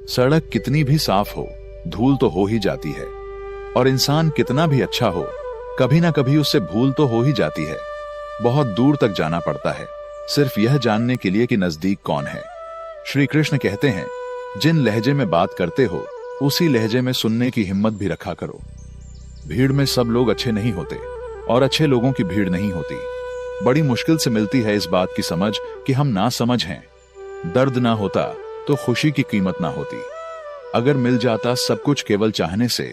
सड़क कितनी भी साफ हो, धूल तो हो ही जाती है। और इंसान कितना भी अच्छा हो, कभी ना कभी उससे भूल तो हो ही जाती है। बहुत दूर तक जाना पड़ता है सिर्फ यह जानने के लिए कि नजदीक कौन है। श्री कृष्ण कहते हैं, जिन लहजे में बात करते हो उसी लहजे में सुनने की हिम्मत भी रखा करो। भीड़ में सब लोग अच्छे नहीं होते और अच्छे लोगों की भीड़ नहीं होती। बड़ी मुश्किल से मिलती है इस बात की समझ कि हम ना समझ हैं। दर्द ना होता तो खुशी की कीमत ना होती। अगर मिल जाता सब कुछ केवल चाहने से,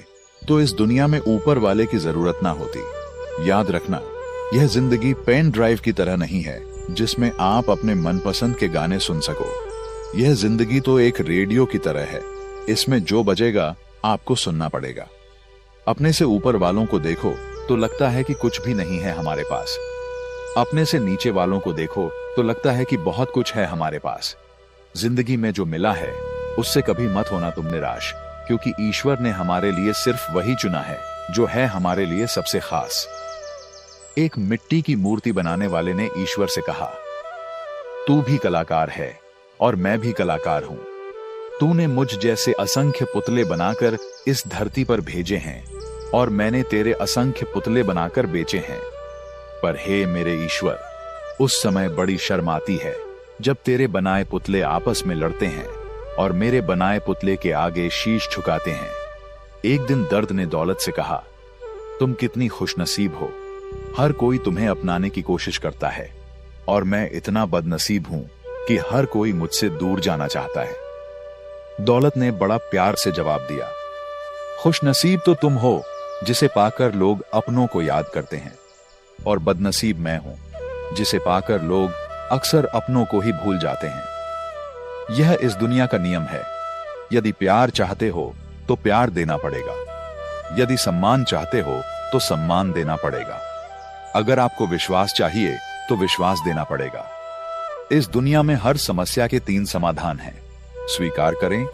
तो इस दुनिया में ऊपर वाले की जरूरत ना होती। याद रखना, यह जिंदगी पेन ड्राइव की तरह नहीं है जिसमें आप अपने मनपसंद के गाने सुन सको। यह जिंदगी तो एक रेडियो की तरह है, इसमें जो बजेगा आपको सुनना पड़ेगा। अपने से ऊपर वालों को देखो तो लगता है कि कुछ भी नहीं है हमारे पास। अपने से नीचे वालों को देखो तो लगता है कि बहुत कुछ है हमारे पास। जिंदगी में जो मिला है उससे कभी मत होना तुम निराश, क्योंकि ईश्वर ने हमारे लिए सिर्फ वही चुना है जो है हमारे लिए सबसे खास। एक मिट्टी की मूर्ति बनाने वाले ने ईश्वर से कहा, तू भी कलाकार है और मैं भी कलाकार हूं। तूने मुझ जैसे असंख्य पुतले बनाकर इस धरती पर भेजे हैं और मैंने तेरे असंख्य पुतले बनाकर बेचे हैं। पर हे मेरे ईश्वर, उस समय बड़ी शर्म आती है जब तेरे बनाए पुतले आपस में लड़ते हैं और मेरे बनाए पुतले के आगे शीश झुकाते हैं। एक दिन दर्द ने दौलत से कहा, तुम कितनी खुशनसीब हो, हर कोई तुम्हें अपनाने की कोशिश करता है और मैं इतना बदनसीब हूं कि हर कोई मुझसे दूर जाना चाहता है। दौलत ने बड़ा प्यार से जवाब दिया, खुशनसीब तो तुम हो जिसे पाकर लोग अपनों को याद करते हैं, और बदनसीब मैं हूं जिसे पाकर लोग अक्सर अपनों को ही भूल जाते हैं। यह इस दुनिया का नियम है। यदि प्यार चाहते हो तो प्यार देना पड़ेगा, यदि सम्मान चाहते हो तो सम्मान देना पड़ेगा। अगर आपको विश्वास चाहिए तो विश्वास देना पड़ेगा। इस दुनिया में हर समस्या के 3 समाधान हैं, स्वीकार करें,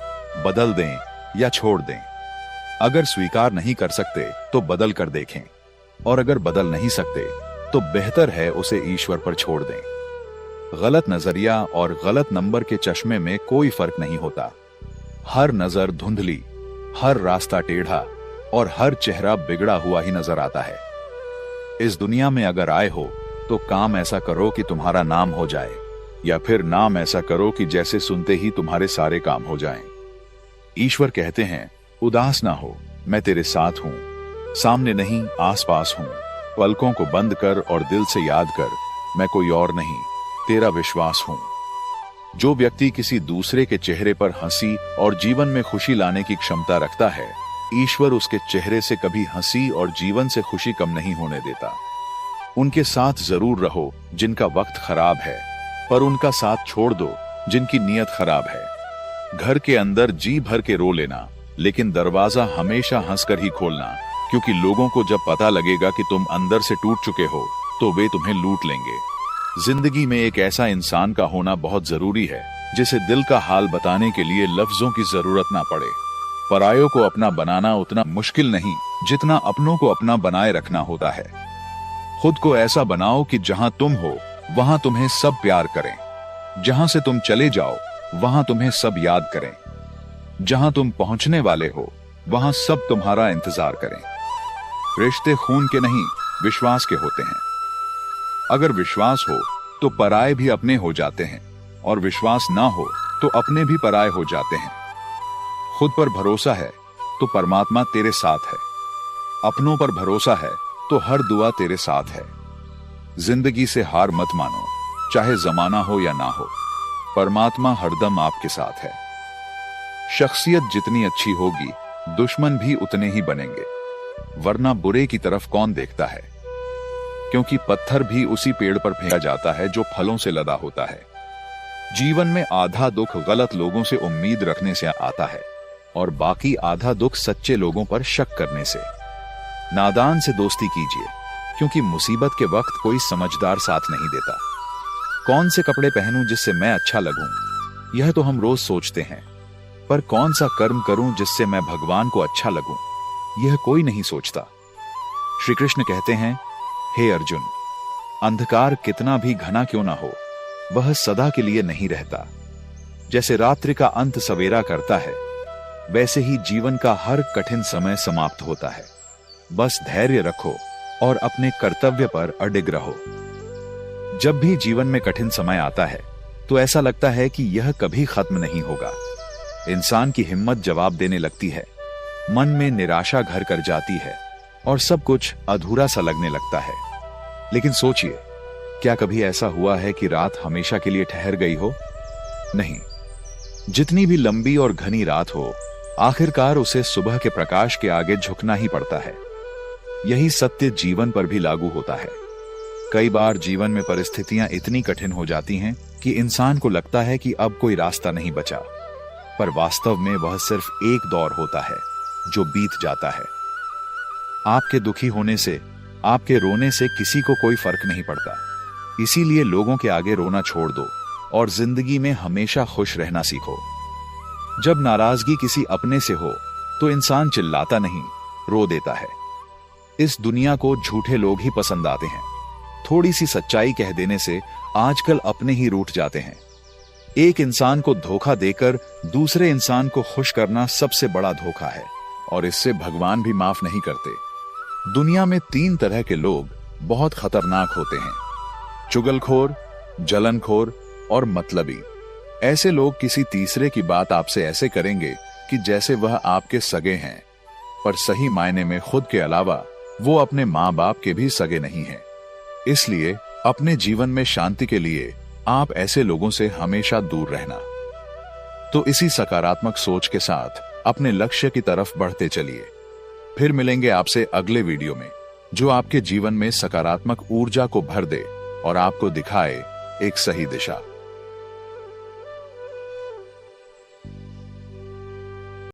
बदल दें या छोड़ दें। अगर स्वीकार नहीं कर सकते तो बदल कर देखें, और अगर बदल नहीं सकते तो बेहतर है उसे ईश्वर पर छोड़ दें। गलत नजरिया और गलत नंबर के चश्मे में कोई फर्क नहीं होता। हर नजर धुंधली, हर रास्ता टेढ़ा और हर चेहरा बिगड़ा हुआ ही नजर आता है। इस दुनिया में अगर आए हो तो काम ऐसा करो कि तुम्हारा नाम हो जाए, या फिर नाम ऐसा करो कि जैसे सुनते ही तुम्हारे सारे काम हो जाएं। ईश्वर कहते हैं, उदास ना हो, मैं तेरे साथ हूं, सामने नहीं आसपास हूं। पलकों को बंद कर और दिल से याद कर, मैं कोई और नहीं, तेरा विश्वास हूं। जो व्यक्ति किसी दूसरे के चेहरे पर हंसी और जीवन में खुशी लाने की क्षमता रखता है, ईश्वर उसके चेहरे से कभी हंसी और जीवन से खुशी कम नहीं होने देता। उनके साथ जरूर रहो जिनका वक्त खराब है, पर उनका साथ छोड़ दो जिनकी नीयत खराब है। घर के अंदर जी भर के रो लेना, लेकिन दरवाजा हमेशा हंसकर ही खोलना, क्योंकि लोगों को जब पता लगेगा कि तुम अंदर से टूट चुके हो तो वे तुम्हें लूट लेंगे। जिंदगी में एक ऐसा इंसान का होना बहुत जरूरी है जिसे दिल का हाल बताने के लिए लफ्जों की जरूरत ना पड़े। परायों को अपना बनाना उतना मुश्किल नहीं जितना अपनों को अपना बनाए रखना होता है। खुद को ऐसा बनाओ कि जहां तुम हो वहां तुम्हें सब प्यार करें, जहां से तुम चले जाओ वहां तुम्हें सब याद करें, जहां तुम पहुंचने वाले हो वहां सब तुम्हारा इंतजार करें। रिश्ते खून के नहीं, विश्वास के होते हैं। अगर विश्वास हो तो पराये भी अपने हो जाते हैं, और विश्वास ना हो तो अपने भी पराये हो जाते हैं। खुद पर भरोसा है तो परमात्मा तेरे साथ है, अपनों पर भरोसा है तो हर दुआ तेरे साथ है। जिंदगी से हार मत मानो, चाहे जमाना हो या ना हो, परमात्मा हरदम आपके साथ है। शख्सियत जितनी अच्छी होगी, दुश्मन भी उतने ही बनेंगे, वरना बुरे की तरफ कौन देखता है। क्योंकि पत्थर भी उसी पेड़ पर फेंका जाता है जो फलों से लदा होता है। जीवन में आधा दुख गलत लोगों से उम्मीद रखने से आता है, और बाकी आधा दुख सच्चे लोगों पर शक करने से। नादान से दोस्ती कीजिए, क्योंकि मुसीबत के वक्त कोई समझदार साथ नहीं देता। कौन से कपड़े पहनूं जिससे मैं अच्छा लगूं, यह तो हम रोज सोचते हैं, पर कौन सा कर्म करूं जिससे मैं भगवान को अच्छा लगूं, यह कोई नहीं सोचता। श्री कृष्ण कहते हैं, हे अर्जुन, अंधकार कितना भी घना क्यों ना हो, वह सदा के लिए नहीं रहता। जैसे रात्रि का अंत सवेरा करता है, वैसे ही जीवन का हर कठिन समय समाप्त होता है। बस धैर्य रखो और अपने कर्तव्य पर अडिग रहो। जब भी जीवन में कठिन समय आता है तो ऐसा लगता है कि यह कभी खत्म नहीं होगा। इंसान की हिम्मत जवाब देने लगती है, मन में निराशा घर कर जाती है और सब कुछ अधूरा सा लगने लगता है। लेकिन सोचिए, क्या कभी ऐसा हुआ है कि रात हमेशा के लिए ठहर गई हो? नहीं। जितनी भी लंबी और घनी रात हो, आखिरकार उसे सुबह के प्रकाश के आगे झुकना ही पड़ता है। यही सत्य जीवन पर भी लागू होता है। कई बार जीवन में परिस्थितियां इतनी कठिन हो जाती हैं कि इंसान को लगता है कि अब कोई रास्ता नहीं बचा, पर वास्तव में वह सिर्फ एक दौर होता है जो बीत जाता है। आपके दुखी होने से, आपके रोने से किसी को कोई फर्क नहीं पड़ता। इसीलिए लोगों के आगे रोना छोड़ दो और जिंदगी में हमेशा खुश रहना सीखो। जब नाराजगी किसी अपने से हो तो इंसान चिल्लाता नहीं, रो देता है। इस दुनिया को झूठे लोग ही पसंद आते हैं। थोड़ी सी सच्चाई कह देने से आजकल अपने ही रूठ जाते हैं। एक इंसान को धोखा देकर दूसरे इंसान को खुश करना सबसे बड़ा धोखा है और इससे भगवान भी माफ नहीं करते। दुनिया में 3 तरह के लोग बहुत खतरनाक होते हैं: चुगलखोर, जलनखोर और मतलबी। ऐसे लोग किसी तीसरे की बात आपसे ऐसे करेंगे कि जैसे वह आपके सगे हैं, पर सही मायने में खुद के अलावा वो अपने माँ बाप के भी सगे नहीं हैं। इसलिए अपने जीवन में शांति के लिए आप ऐसे लोगों से हमेशा दूर रहना। तो इसी सकारात्मक सोच के साथ अपने लक्ष्य की तरफ बढ़ते चलिए। फिर मिलेंगे आपसे अगले वीडियो में, जो आपके जीवन में सकारात्मक ऊर्जा को भर दे और आपको दिखाए एक सही दिशा।